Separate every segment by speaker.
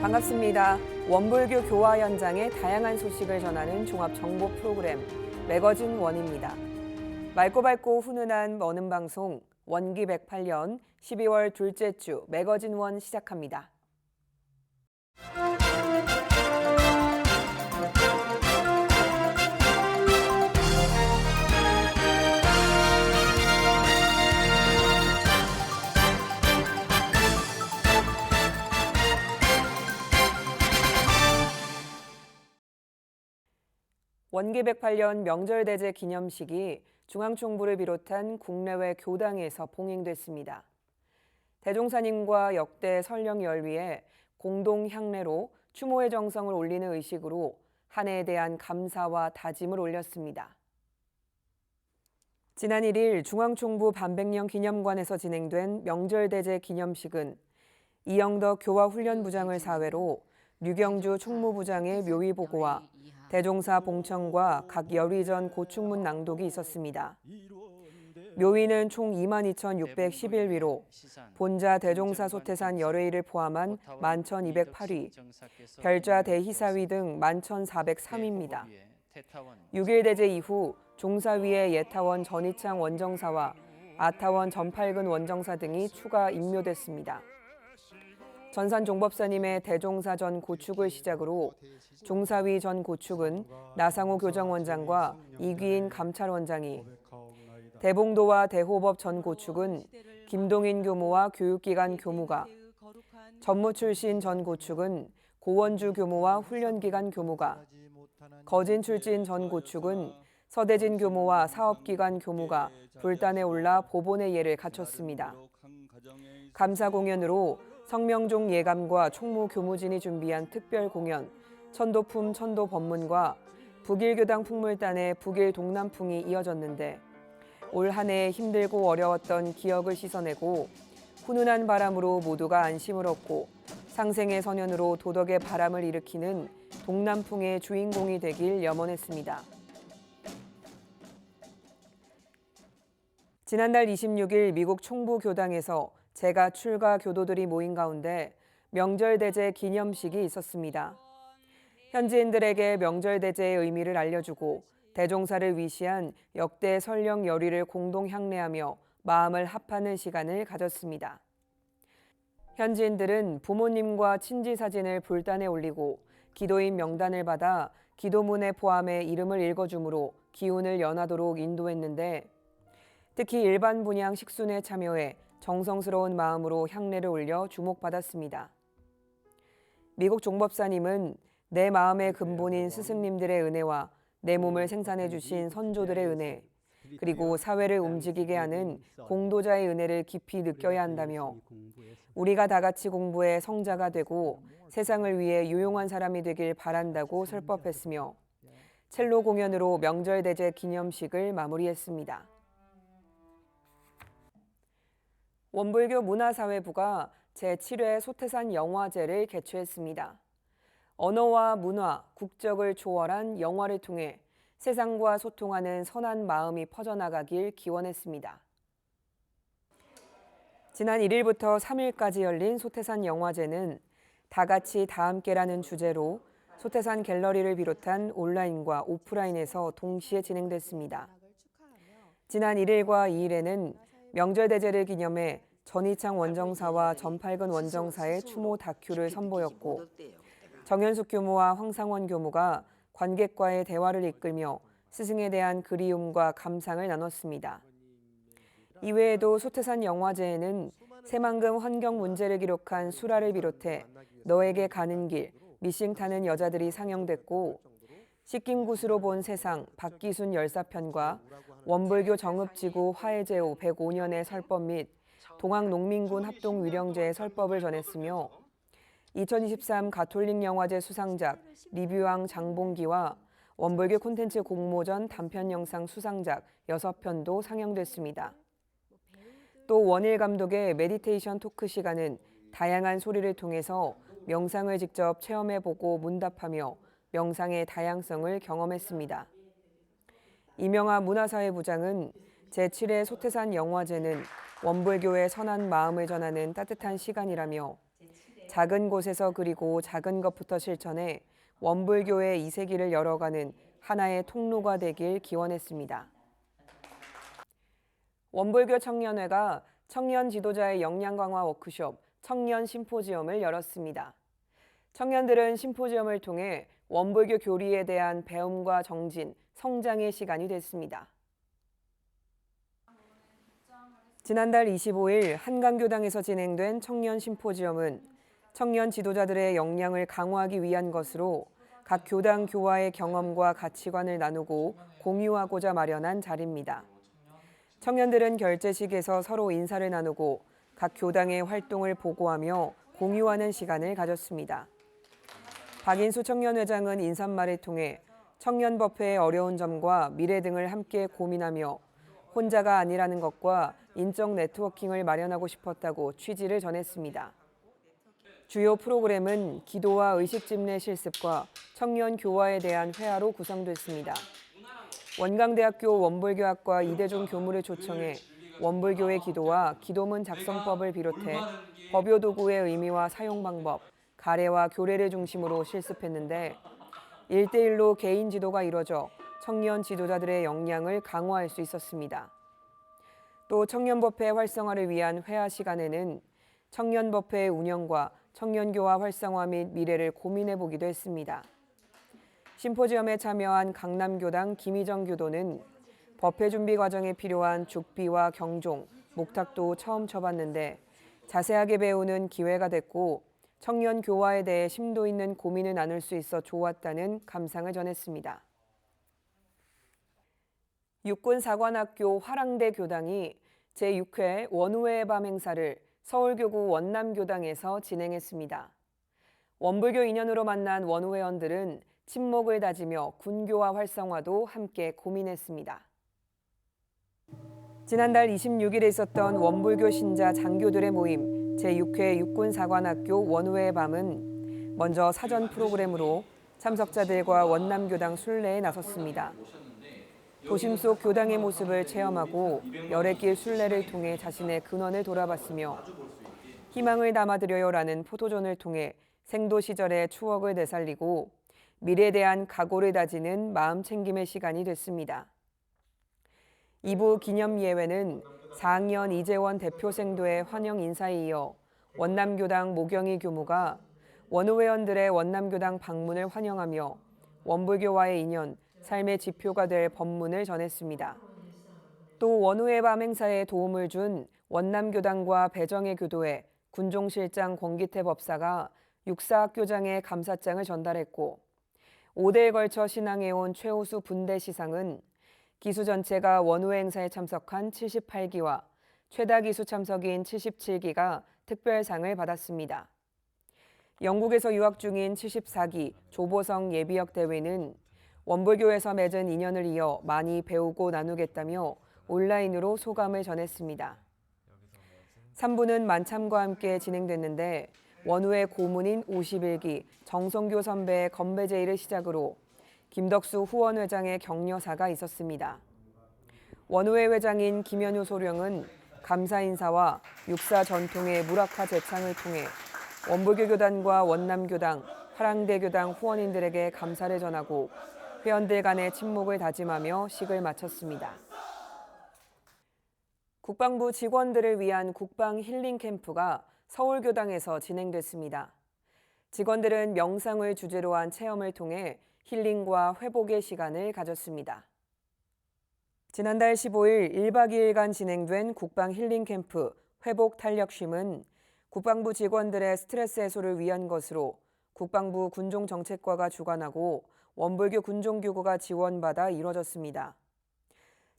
Speaker 1: 반갑습니다. 원불교 교화 현장의 다양한 소식을 전하는 종합 정보 프로그램 매거진 원입니다. 맑고 밝고 훈훈한 원음 방송 원기 108년 12월 둘째 주 매거진 원 시작합니다. 원기 108년 명절대제 기념식이 중앙총부를 비롯한 국내외 교당에서 봉행됐습니다. 대종사님과 역대 설령열위에 공동 향례로 추모의 정성을 올리는 의식으로 한 해에 대한 감사와 다짐을 올렸습니다. 지난 1일 중앙총부 반백년 기념관에서 진행된 명절대제 기념식은 이영덕 교화훈련부장을 사회로 류경주 총무부장의 묘의보고와 대종사 봉청과 각 열의전 고충문 낭독이 있었습니다. 묘의는 총 22,611위로 본자 대종사 소태산 열의를 포함한 11,208위, 별좌 대희사위 등 11,403위입니다. 6일 대제 이후 종사위의 예타원 전희창 원정사와 아타원 전팔근 원정사 등이 추가 임묘됐습니다. 전산 종법사님의 대종사 전 고축을 시작으로 종사위 전 고축은 나상호 교정원장과 이귀인 감찰원장이, 대봉도와 대호법 전 고축은 김동인 교무와 교육기관 교무가, 전무 출신 전 고축은 고원주 교무와 훈련기관 교무가, 거진 출신 전 고축은 서대진 교무와 사업기관 교무가 불단에 올라 보본의 예를 갖췄습니다. 감사 공연으로 성명종 예감과 총무 교무진이 준비한 특별 공연 천도품 천도법문과 북일교당 풍물단의 북일 동남풍이 이어졌는데 올 한 해 힘들고 어려웠던 기억을 씻어내고 훈훈한 바람으로 모두가 안심을 얻고 상생의 선연으로 도덕의 바람을 일으키는 동남풍의 주인공이 되길 염원했습니다. 지난달 26일 미국 총부 교당에서 재가 출가 교도들이 모인 가운데 명절대제 기념식이 있었습니다. 현지인들에게 명절대제의 의미를 알려주고 대종사를 위시한 역대 설령 열의를 공동 향례하며 마음을 합하는 시간을 가졌습니다. 현지인들은 부모님과 친지 사진을 불단에 올리고 기도인 명단을 받아 기도문에 포함해 이름을 읽어주므로 기운을 연하도록 인도했는데 특히 일반 분향 식순에 참여해 정성스러운 마음으로 향례를 올려 주목받았습니다. 미국 종법사님은 내 마음의 근본인 스승님들의 은혜와 내 몸을 생산해 주신 선조들의 은혜, 그리고 사회를 움직이게 하는 공도자의 은혜를 깊이 느껴야 한다며 우리가 다 같이 공부해 성자가 되고 세상을 위해 유용한 사람이 되길 바란다고 설법했으며 첼로 공연으로 명절대제 기념식을 마무리했습니다. 원불교 문화사회부가 제7회 소태산 영화제를 개최했습니다. 언어와 문화, 국적을 초월한 영화를 통해 세상과 소통하는 선한 마음이 퍼져나가길 기원했습니다. 지난 1일부터 3일까지 열린 소태산 영화제는 다 같이 다 함께라는 주제로 소태산 갤러리를 비롯한 온라인과 오프라인에서 동시에 진행됐습니다. 지난 1일과 2일에는 명절대제를 기념해 전희창 원정사와 전팔근 원정사의 추모 다큐를 선보였고 정현숙 교무와 황상원 교무가 관객과의 대화를 이끌며 스승에 대한 그리움과 감상을 나눴습니다. 이외에도 소태산 영화제에는 새만금 환경 문제를 기록한 수라를 비롯해 너에게 가는 길, 미싱 타는 여자들이 상영됐고 식김굿으로 본 세상 박기순 열사편과 원불교 정읍지구 화해제후 105년의 설법 및 동학농민군 합동위령제의 설법을 전했으며 2023 가톨릭 영화제 수상작 리뷰왕 장봉기와 원불교 콘텐츠 공모전 단편 영상 수상작 6편도 상영됐습니다. 또 원일 감독의 메디테이션 토크 시간은 다양한 소리를 통해서 명상을 직접 체험해보고 문답하며 명상의 다양성을 경험했습니다. 이명하 문화사회부장은 제7회 소태산 영화제는 원불교의 선한 마음을 전하는 따뜻한 시간이라며 작은 곳에서 그리고 작은 것부터 실천해 원불교의 이세기를 열어가는 하나의 통로가 되길 기원했습니다. 원불교 청년회가 청년 지도자의 역량 강화 워크숍 청년 심포지엄을 열었습니다. 청년들은 심포지엄을 통해 원불교 교리에 대한 배움과 정진, 성장의 시간이 됐습니다. 지난달 25일 한강교당에서 진행된 청년 심포지엄은 청년 지도자들의 역량을 강화하기 위한 것으로 각 교당 교화의 경험과 가치관을 나누고 공유하고자 마련한 자리입니다. 청년들은 결제식에서 서로 인사를 나누고 각 교당의 활동을 보고하며 공유하는 시간을 가졌습니다. 박인수 청년회장은 인사말을 통해 청년법회의 어려운 점과 미래 등을 함께 고민하며 혼자가 아니라는 것과 인적 네트워킹을 마련하고 싶었다고 취지를 전했습니다. 주요 프로그램은 기도와 의식집례 실습과 청년 교화에 대한 회화로 구성됐습니다. 원광대학교 원불교학과 이대종 교무를 초청해 원불교의 기도와 기도문 작성법을 비롯해 법요도구의 의미와 사용 방법, 가례와 교례를 중심으로 실습했는데 1대1로 개인 지도가 이뤄져 청년 지도자들의 역량을 강화할 수 있었습니다. 또 청년법회 활성화를 위한 회화 시간에는 청년법회의 운영과 청년교화 활성화 및 미래를 고민해 보기도 했습니다. 심포지엄에 참여한 강남교당 김희정 교도는 법회 준비 과정에 필요한 죽비와 경종, 목탁도 처음 쳐봤는데 자세하게 배우는 기회가 됐고 청년 교화에 대해 심도 있는 고민을 나눌 수 있어 좋았다는 감상을 전했습니다. 육군사관학교 화랑대 교당이 제6회 원우회의 밤 행사를 서울교구 원남교당에서 진행했습니다. 원불교 인연으로 만난 원우회원들은 친목을 다지며 군교화 활성화도 함께 고민했습니다. 지난달 26일에 있었던 원불교 신자 장교들의 모임 제6회 육군사관학교 원우회의 밤은 먼저 사전 프로그램으로 참석자들과 원남교당 순례에 나섰습니다. 도심 속 교당의 모습을 체험하고 열애길 순례를 통해 자신의 근원을 돌아봤으며 희망을 담아드려요라는 포토존을 통해 생도 시절의 추억을 되살리고 미래에 대한 각오를 다지는 마음 챙김의 시간이 됐습니다. 2부 기념 예회는 4학년 이재원 대표생도의 환영 인사에 이어 원남교당 모경희 교무가 원우회원들의 원남교당 방문을 환영하며 원불교와의 인연, 삶의 지표가 될 법문을 전했습니다. 또 원우회 밤 행사에 도움을 준 원남교당과 배정의 교도회, 군종실장 권기태 법사가 육사학교장에 감사장을 전달했고 5대에 걸쳐 신앙해온 최우수 분대 시상은 기수 전체가 원우회 행사에 참석한 78기와 최다 기수 참석인 77기가 특별상을 받았습니다. 영국에서 유학 중인 74기 조보성 예비역 대회는 원불교에서 맺은 인연을 이어 많이 배우고 나누겠다며 온라인으로 소감을 전했습니다. 3부는 만참과 함께 진행됐는데 원우회 고문인 51기 정성교 선배의 건배제의를 시작으로 김덕수 후원회장의 격려사가 있었습니다. 원우회 회장인 김현우 소령은 감사 인사와 육사 전통의 무락화 제창을 통해 원불교 교단과 원남교당, 화랑대 교당 후원인들에게 감사를 전하고 회원들 간의 친목을 다짐하며 식을 마쳤습니다. 국방부 직원들을 위한 국방 힐링 캠프가 서울교당에서 진행됐습니다. 직원들은 명상을 주제로 한 체험을 통해 힐링과 회복의 시간을 가졌습니다. 지난달 15일 1박 2일간 진행된 국방 힐링 캠프 회복 탄력 쉼은 국방부 직원들의 스트레스 해소를 위한 것으로 국방부 군종정책과가 주관하고 원불교 군종교구가 지원받아 이뤄졌습니다.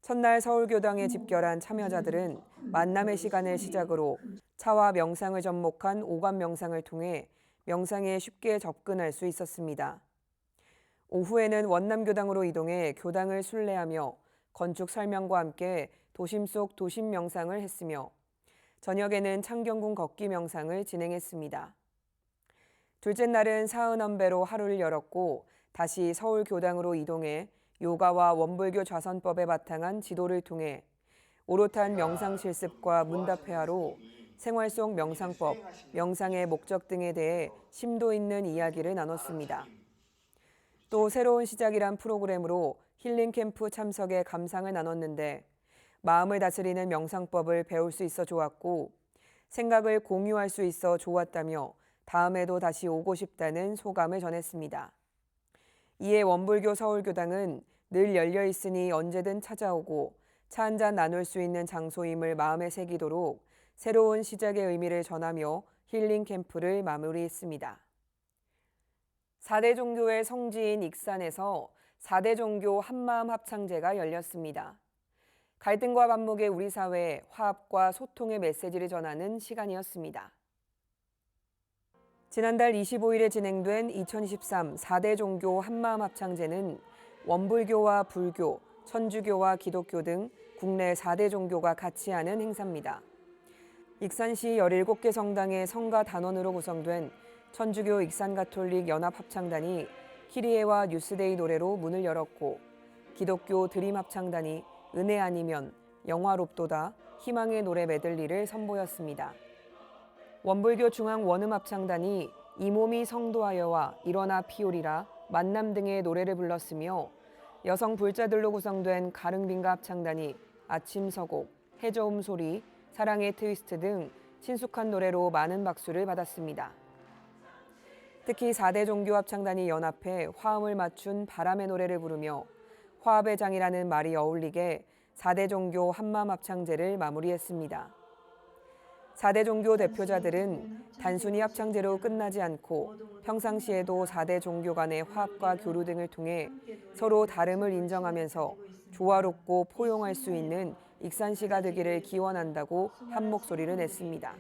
Speaker 1: 첫날 서울교당에 집결한 참여자들은 만남의 시간을 시작으로 차와 명상을 접목한 오감 명상을 통해 명상에 쉽게 접근할 수 있었습니다. 오후에는 원남교당으로 이동해 교당을 순례하며 건축 설명과 함께 도심 속 도심 명상을 했으며 저녁에는 창경궁 걷기 명상을 진행했습니다. 둘째 날은 사은언배로 하루를 열었고 다시 서울교당으로 이동해 요가와 원불교 좌선법에 바탕한 지도를 통해 오롯한 명상 실습과 문답회화로 생활 속 명상법, 명상의 목적 등에 대해 심도 있는 이야기를 나눴습니다. 또 새로운 시작이란 프로그램으로 힐링 캠프 참석에 감상을 나눴는데 마음을 다스리는 명상법을 배울 수 있어 좋았고 생각을 공유할 수 있어 좋았다며 다음에도 다시 오고 싶다는 소감을 전했습니다. 이에 원불교 서울교당은 늘 열려 있으니 언제든 찾아오고 차 한잔 나눌 수 있는 장소임을 마음에 새기도록 새로운 시작의 의미를 전하며 힐링 캠프를 마무리했습니다. 4대 종교의 성지인 익산에서 4대 종교 한마음 합창제가 열렸습니다. 갈등과 반목의 우리 사회에 화합과 소통의 메시지를 전하는 시간이었습니다. 지난달 25일에 진행된 2023 4대 종교 한마음 합창제는 원불교와 불교, 천주교와 기독교 등 국내 4대 종교가 같이 하는 행사입니다. 익산시 17개 성당의 성가 단원으로 구성된 천주교 익산가톨릭 연합합창단이 키리에와 뉴스데이 노래로 문을 열었고 기독교 드림합창단이 은혜 아니면, 영화롭도다, 희망의 노래 메들리를 선보였습니다. 원불교 중앙원음합창단이 이 몸이 성도하여와 일어나 피오리라, 만남 등의 노래를 불렀으며 여성 불자들로 구성된 가릉빈가 합창단이 아침 서곡, 해저음 소리, 사랑의 트위스트 등 친숙한 노래로 많은 박수를 받았습니다. 특히 4대 종교 합창단이 연합해 화음을 맞춘 바람의 노래를 부르며 화합의 장이라는 말이 어울리게 4대 종교 한마음 합창제를 마무리했습니다. 4대 종교 대표자들은 단순히 합창제로 끝나지 않고 평상시에도 4대 종교 간의 화합과 교류 등을 통해 서로 다름을 인정하면서 조화롭고 포용할 수 있는 익산시가 되기를 기원한다고 한 목소리를 냈습니다.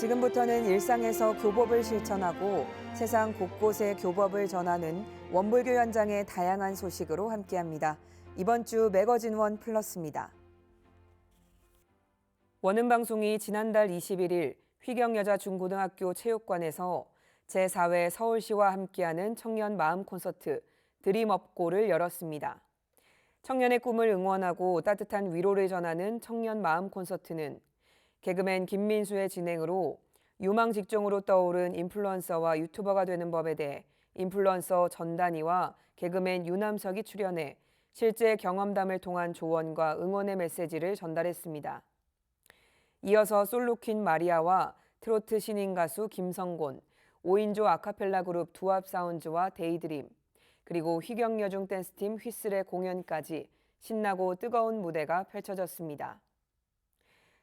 Speaker 1: 지금부터는 일상에서 교법을 실천하고 세상 곳곳에 교법을 전하는 원불교 현장의 다양한 소식으로 함께합니다. 이번 주 매거진 원 플러스입니다. 원음방송이 지난달 21일 휘경여자중고등학교 체육관에서 제4회 서울시와 함께하는 청년 마음 콘서트 드림업고를 열었습니다. 청년의 꿈을 응원하고 따뜻한 위로를 전하는 청년 마음 콘서트는 개그맨 김민수의 진행으로 유망 직종으로 떠오른 인플루언서와 유튜버가 되는 법에 대해 인플루언서 전단희와 개그맨 유남석이 출연해 실제 경험담을 통한 조언과 응원의 메시지를 전달했습니다. 이어서 솔로퀸 마리아와 트로트 신인 가수 김성곤, 5인조 아카펠라 그룹 두합사운즈와 데이드림, 그리고 휘경여중 댄스팀 휘슬의 공연까지 신나고 뜨거운 무대가 펼쳐졌습니다.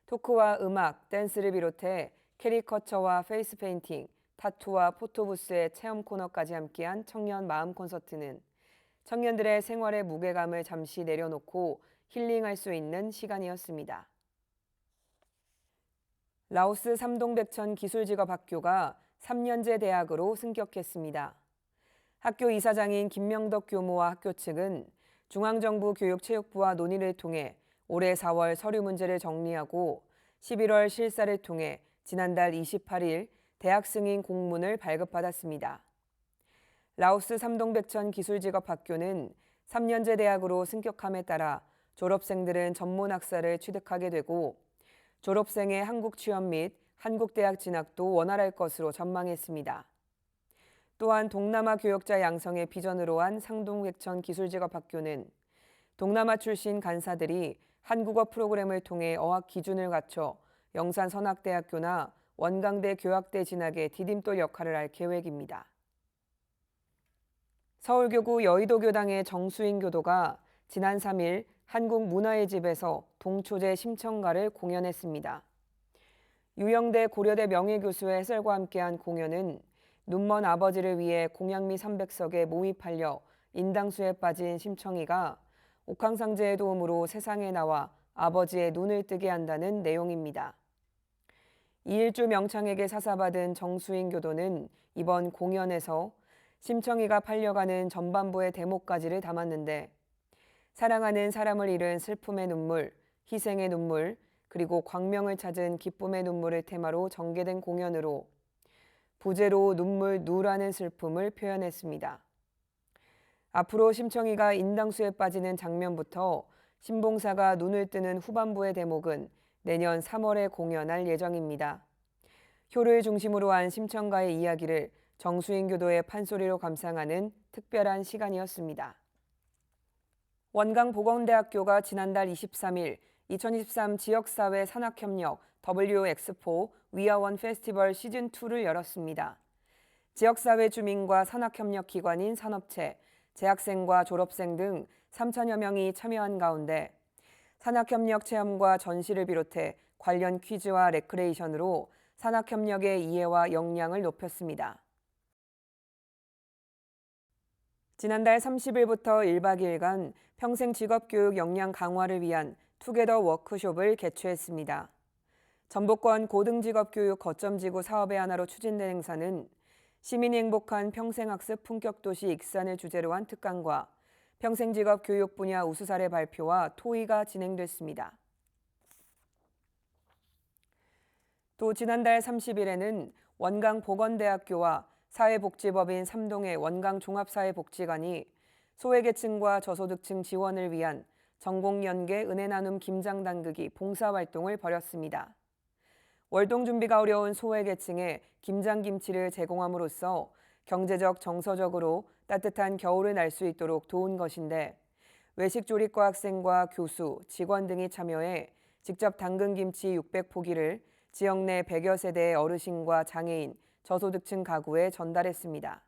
Speaker 1: 토크와 음악, 댄스를 비롯해 캐리커처와 페이스 페인팅, 타투와 포토부스의 체험 코너까지 함께한 청년 마음 콘서트는 청년들의 생활의 무게감을 잠시 내려놓고 힐링할 수 있는 시간이었습니다. 라오스 삼동백천 기술직업학교가 3년제 대학으로 승격했습니다. 학교 이사장인 김명덕 교무와 학교 측은 중앙정부 교육체육부와 논의를 통해 올해 4월 서류 문제를 정리하고 11월 실사를 통해 지난달 28일 대학 승인 공문을 발급받았습니다. 라오스 삼동백천 기술직업학교는 3년제 대학으로 승격함에 따라 졸업생들은 전문학사를 취득하게 되고 졸업생의 한국 취업 및 한국대학 진학도 원활할 것으로 전망했습니다. 또한 동남아 교역자 양성의 비전으로 한 상동백천 기술직업학교는 동남아 출신 간사들이 한국어 프로그램을 통해 어학 기준을 갖춰 영산선학대학교나 원광대 교학대 진학에 디딤돌 역할을 할 계획입니다. 서울교구 여의도교당의 정수인 교도가 지난 3일 한국문화의 집에서 동초제 심청가를 공연했습니다. 유영대 고려대 명예교수의 해설과 함께한 공연은 눈먼 아버지를 위해 공양미 300석에 몸이 팔려 인당수에 빠진 심청이가 옥황상제의 도움으로 세상에 나와 아버지의 눈을 뜨게 한다는 내용입니다. 이일주 명창에게 사사받은 정수인 교도는 이번 공연에서 심청이가 팔려가는 전반부의 대목까지를 담았는데 사랑하는 사람을 잃은 슬픔의 눈물, 희생의 눈물, 그리고 광명을 찾은 기쁨의 눈물을 테마로 전개된 공연으로 부제로 눈물 누라는 슬픔을 표현했습니다. 앞으로 심청이가 인당수에 빠지는 장면부터 신봉사가 눈을 뜨는 후반부의 대목은 내년 3월에 공연할 예정입니다. 효를 중심으로 한 심청가의 이야기를 정수인 교도의 판소리로 감상하는 특별한 시간이었습니다. 원광보건대학교가 지난달 23일 2023 지역사회 산학협력 W 엑스포 위아원 페스티벌 시즌2를 열었습니다. 지역사회 주민과 산학협력기관인 산업체, 재학생과 졸업생 등 3천여 명이 참여한 가운데 산학협력 체험과 전시를 비롯해 관련 퀴즈와 레크레이션으로 산학협력의 이해와 역량을 높였습니다. 지난달 30일부터 1박 2일간 평생 직업교육 역량 강화를 위한 투게더 워크숍을 개최했습니다. 전북권 고등직업교육 거점지구 사업의 하나로 추진된 행사는 시민이 행복한 평생학습 품격도시 익산을 주제로 한 특강과 평생직업교육 분야 우수사례 발표와 토의가 진행됐습니다. 또 지난달 30일에는 원광보건대학교와 사회복지법인 삼동의 원광종합사회복지관이 소외계층과 저소득층 지원을 위한 전공연계 은혜나눔 김장단극이 봉사활동을 벌였습니다. 월동준비가 어려운 소외계층에 김장김치를 제공함으로써 경제적, 정서적으로 따뜻한 겨울을 날 수 있도록 도운 것인데 외식조리과 학생과 교수, 직원 등이 참여해 직접 담근 김치 600포기를 지역 내 100여 세대의 어르신과 장애인, 저소득층 가구에 전달했습니다.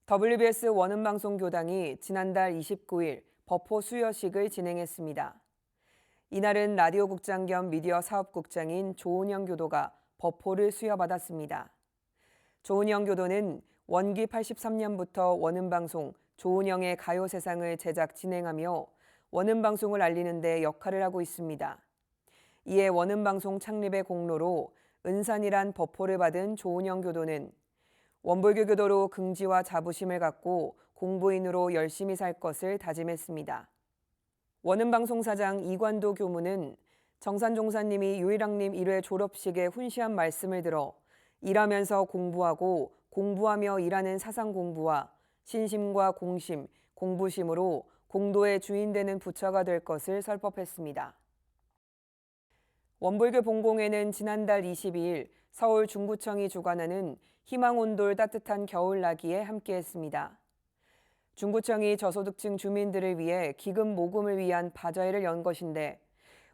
Speaker 1: WBS 원음방송교당이 지난달 29일 버포 수여식을 진행했습니다. 이날은 라디오국장 겸 미디어 사업국장인 조은영 교도가 버포를 수여받았습니다. 조은영 교도는 원기 83년부터 원음방송 조은영의 가요세상을 제작 진행하며 원음방송을 알리는 데 역할을 하고 있습니다. 이에 원음방송 창립의 공로로 은산이란 버포를 받은 조은영 교도는 원불교 교도로 긍지와 자부심을 갖고 공부인으로 열심히 살 것을 다짐했습니다. 원음방송사장 이관도 교무는 정산종사님이 유일학님 1회 졸업식에 훈시한 말씀을 들어 일하면서 공부하고 공부하며 일하는 사상 공부와 신심과 공심, 공부심으로 공도의 주인 되는 부처가 될 것을 설법했습니다. 원불교 본공회는 지난달 22일 서울 중구청이 주관하는 희망온돌 따뜻한 겨울나기에 함께했습니다. 중구청이 저소득층 주민들을 위해 기금 모금을 위한 바자회를 연 것인데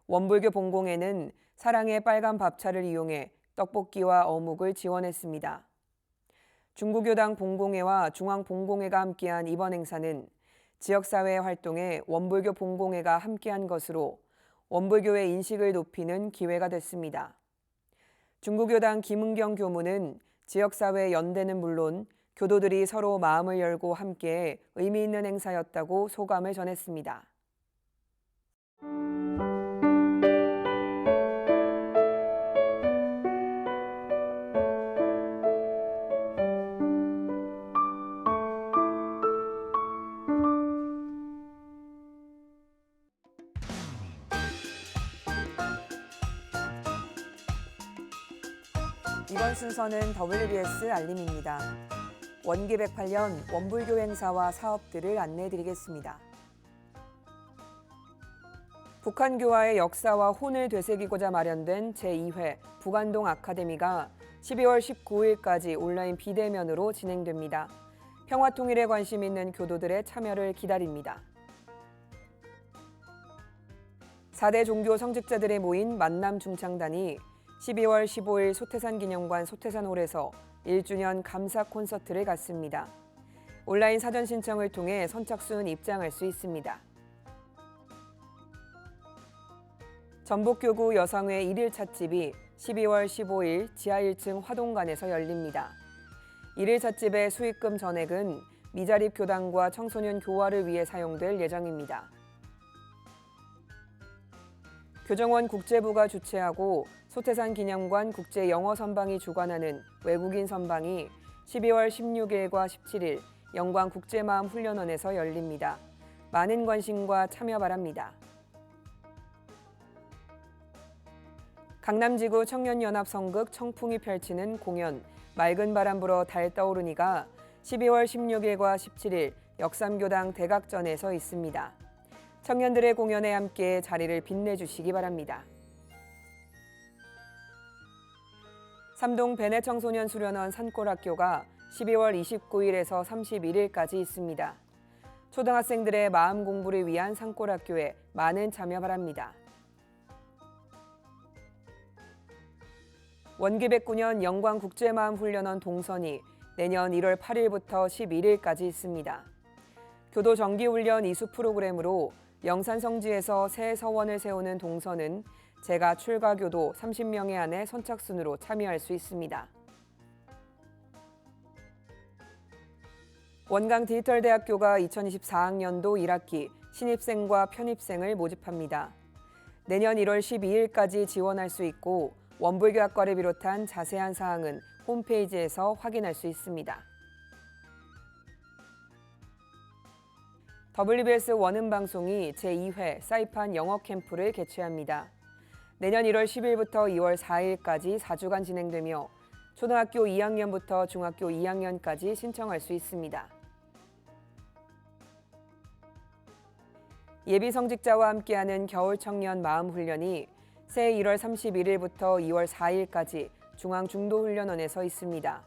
Speaker 1: 원불교 본공회는 사랑의 빨간 밥차를 이용해 떡볶이와 어묵을 지원했습니다. 중구교당 본공회와 중앙본공회가 함께한 이번 행사는 지역사회 활동에 원불교 본공회가 함께한 것으로 원불교의 인식을 높이는 기회가 됐습니다. 중구교당 김은경 교무는 지역사회 연대는 물론 교도들이 서로 마음을 열고 함께 의미 있는 행사였다고 소감을 전했습니다. 이번 순서는 WBS 알림입니다. 원기 108년 원불교 행사와 사업들을 안내해드리겠습니다. 북한교와의 역사와 혼을 되새기고자 마련된 제2회 북안동 아카데미가 12월 19일까지 온라인 비대면으로 진행됩니다. 평화통일에 관심 있는 교도들의 참여를 기다립니다. 4대 종교 성직자들이 모인 만남 중창단이 12월 15일 소태산 기념관 소태산홀에서 1주년 감사 콘서트를 갖습니다. 온라인 사전 신청을 통해 선착순 입장할 수 있습니다. 전북교구 여성회 1일 찻집이 12월 15일 지하 1층 화동관에서 열립니다. 1일 찻집의 수익금 전액은 미자립 교당과 청소년 교화를 위해 사용될 예정입니다. 교정원 국제부가 주최하고 소태산 기념관 국제영어선방이 주관하는 외국인 선방이 12월 16일과 17일 영광국제마음훈련원에서 열립니다. 많은 관심과 참여 바랍니다. 강남지구 청년연합성극 청풍이 펼치는 공연 맑은 바람 불어 달 떠오르니가 12월 16일과 17일 역삼교당 대각전에서 있습니다. 청년들의 공연에 함께 자리를 빛내주시기 바랍니다. 삼동 베네청소년 수련원 산골학교가 12월 29일에서 31일까지 있습니다. 초등학생들의 마음 공부를 위한 산골학교에 많은 참여 바랍니다. 원기백구년 영광국제마음훈련원 동선이 내년 1월 8일부터 11일까지 있습니다. 교도 정기훈련 이수 프로그램으로 영산성지에서 새 서원을 세우는 동선은 제가 출가교도 30명의 안에 선착순으로 참여할 수 있습니다. 원광디지털대학교가 2024학년도 1학기 신입생과 편입생을 모집합니다. 내년 1월 12일까지 지원할 수 있고 원불교학과를 비롯한 자세한 사항은 홈페이지에서 확인할 수 있습니다. WBS 원음방송이 제2회 사이판 영어 캠프를 개최합니다. 내년 1월 10일부터 2월 4일까지 4주간 진행되며 초등학교 2학년부터 중학교 2학년까지 신청할 수 있습니다. 예비 성직자와 함께하는 겨울 청년 마음훈련이 새해 1월 31일부터 2월 4일까지 중앙중도훈련원에서 있습니다.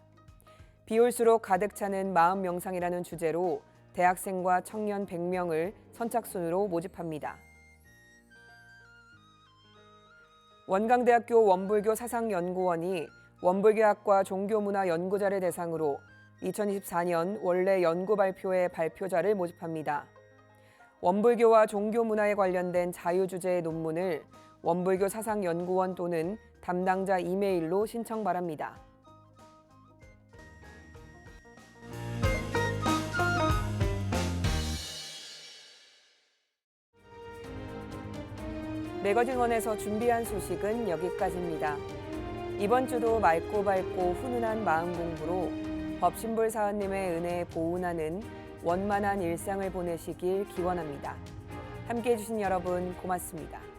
Speaker 1: 비 올수록 가득 차는 마음 명상이라는 주제로 대학생과 청년 100명을 선착순으로 모집합니다. 원광대학교 원불교 사상연구원이 원불교학과 종교문화연구자를 대상으로 2024년 원래 연구 발표의 발표자를 모집합니다. 원불교와 종교문화에 관련된 자유주제의 논문을 원불교 사상연구원 또는 담당자 이메일로 신청 바랍니다. 매거진원에서 준비한 소식은 여기까지입니다. 이번 주도 맑고 밝고 훈훈한 마음 공부로 법신불 사은님의 은혜에 보은하는 원만한 일상을 보내시길 기원합니다. 함께해 주신 여러분 고맙습니다.